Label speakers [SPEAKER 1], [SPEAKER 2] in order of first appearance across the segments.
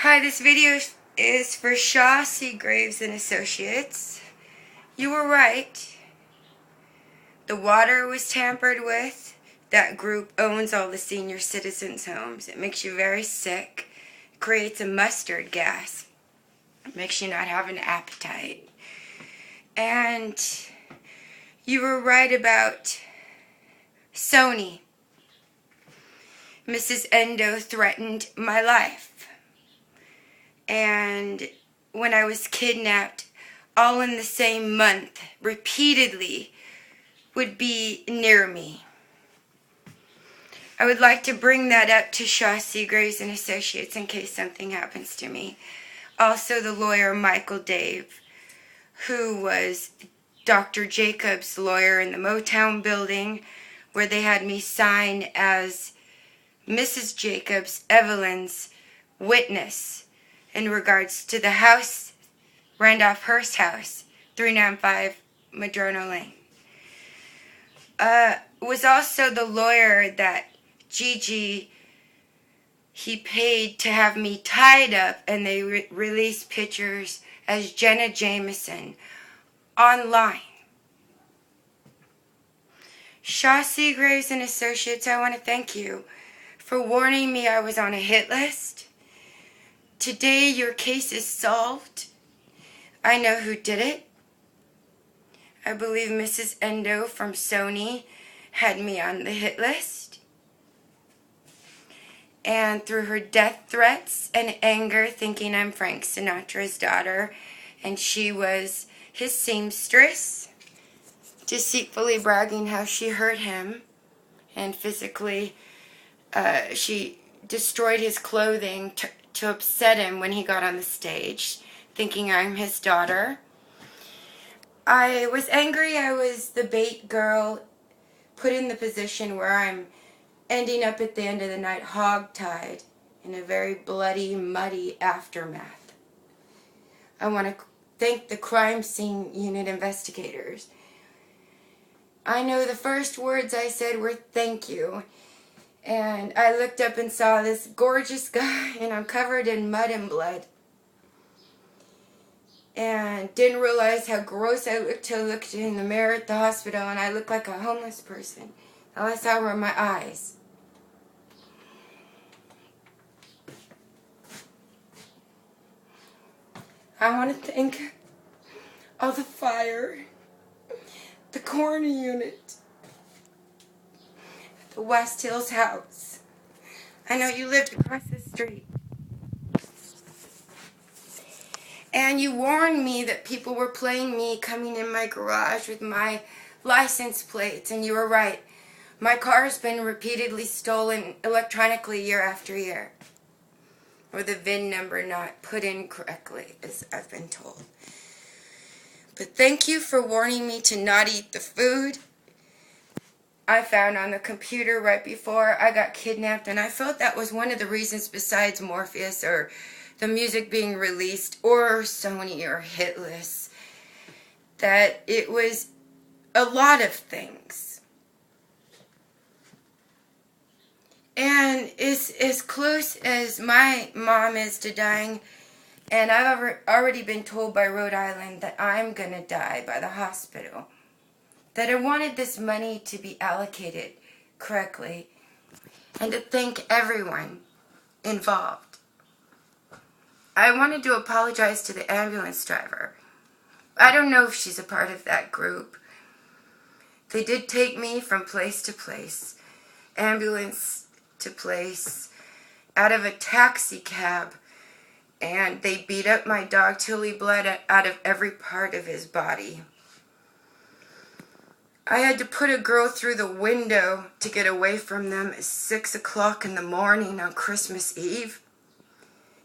[SPEAKER 1] Hi, this video is for Shaw, Seagraves, and Associates. You were right. The water was tampered with. That group owns all the senior citizens' homes. It makes you very sick. It creates a mustard gas. It makes you not have an appetite. And you were right about Sony. Mrs. Endo threatened my life. And when I was kidnapped, all in the same month, repeatedly, would be near me. I would like to bring that up to Shaw, Seagraves, and Associates in case something happens to me. Also the lawyer Michael Dave, who was Dr. Jacobs' lawyer in the Motown building, where they had me sign as Mrs. Jacobs, Evelyn's witness in regards to the house, Randolph Hearst House, 395 Madrono Lane. Was also the lawyer that Gigi, he paid to have me tied up, and they released pictures as Jenna Jameson online. Shaw, Seagraves, and Associates, I want to thank you for warning me I was on a hit list. Today your case is solved. I know who did it. I believe Mrs. Endo from Sony had me on the hit list. And through her death threats and anger, thinking I'm Frank Sinatra's daughter, and she was his seamstress, deceitfully bragging how she hurt him, and physically she destroyed his clothing to upset him when he got on the stage, thinking I'm his daughter. I was angry. I was the bait girl, put in the position where I'm ending up at the end of the night hogtied in a very bloody, muddy aftermath. I want to thank the crime scene unit investigators. I know the first words I said were thank you. And I looked up and saw this gorgeous guy, and I'm covered in mud and blood. And didn't realize how gross I looked till I looked in the mirror at the hospital, and I looked like a homeless person. All I saw were my eyes. I want to thank all the fire, the coroner unit, the West Hills house. I know you lived across the street. And you warned me that people were playing me coming in my garage with my license plates, and you were right. My car has been repeatedly stolen electronically year after year. Or the VIN number not put in correctly, as I've been told. But thank you for warning me to not eat the food I found on the computer right before I got kidnapped, and I felt that was one of the reasons, besides Morpheus or the music being released or Sony or Hitless, that it was a lot of things. And it's as close as my mom is to dying, and I've already been told by Rhode Island that I'm going to die by the hospital. That I wanted this money to be allocated correctly, and to thank everyone involved. I wanted to apologize to the ambulance driver. I don't know if she's a part of that group. They did take me from place to place, ambulance to place, out of a taxi cab, and they beat up my dog till he bled out of every part of his body. I had to put a girl through the window to get away from them at 6 o'clock in the morning on Christmas Eve.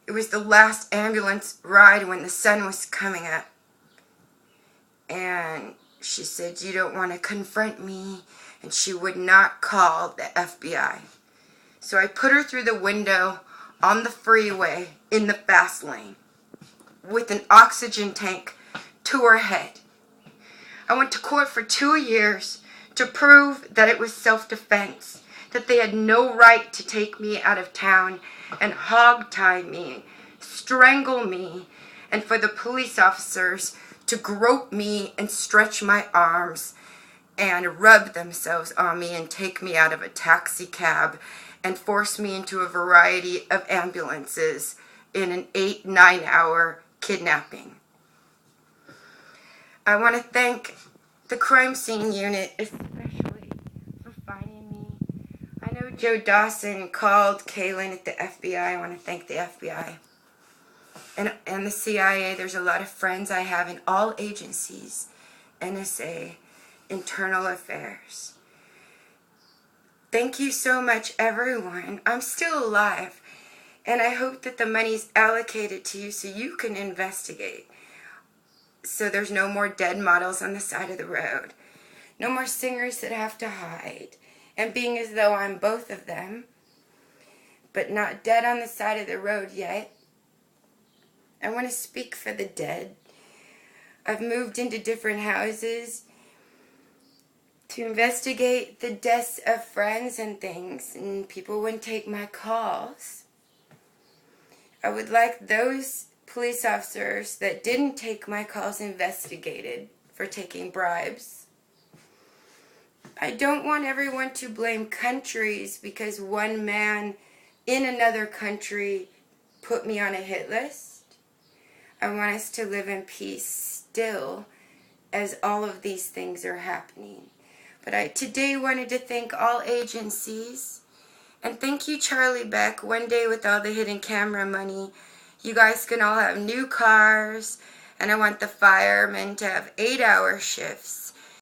[SPEAKER 1] It was the last ambulance ride when the sun was coming up. And she said, "You don't want to confront me," and she would not call the FBI. So I put her through the window on the freeway in the fast lane with an oxygen tank to her head. I went to court for 2 years to prove that it was self-defense, that they had no right to take me out of town and hog-tie me strangle me, and for the police officers to grope me and stretch my arms and rub themselves on me and take me out of a taxi cab and force me into a variety of ambulances in an 8-9 hour kidnapping. I want to thank the crime scene unit especially for finding me. I know Joe Dawson called Kaylin at the FBI. I want to thank the FBI. And the CIA. There's a lot of friends I have in all agencies, NSA, Internal Affairs. Thank you so much, everyone. I'm still alive, and I hope that the money's allocated to you so you can investigate. So there's no more dead models on the side of the road. No more singers that have to hide. And being as though I'm both of them, but not dead on the side of the road yet. I want to speak for the dead. I've moved into different houses to investigate the deaths of friends and things, and people wouldn't take my calls. I would like those police officers that didn't take my calls investigated for taking bribes. I don't want everyone to blame countries because one man in another country put me on a hit list. I want us to live in peace still as all of these things are happening. But I today wanted to thank all agencies, and thank you, Charlie Beck. One day with all the hidden camera money, you guys can all have new cars, and I want the firemen to have 8-hour shifts,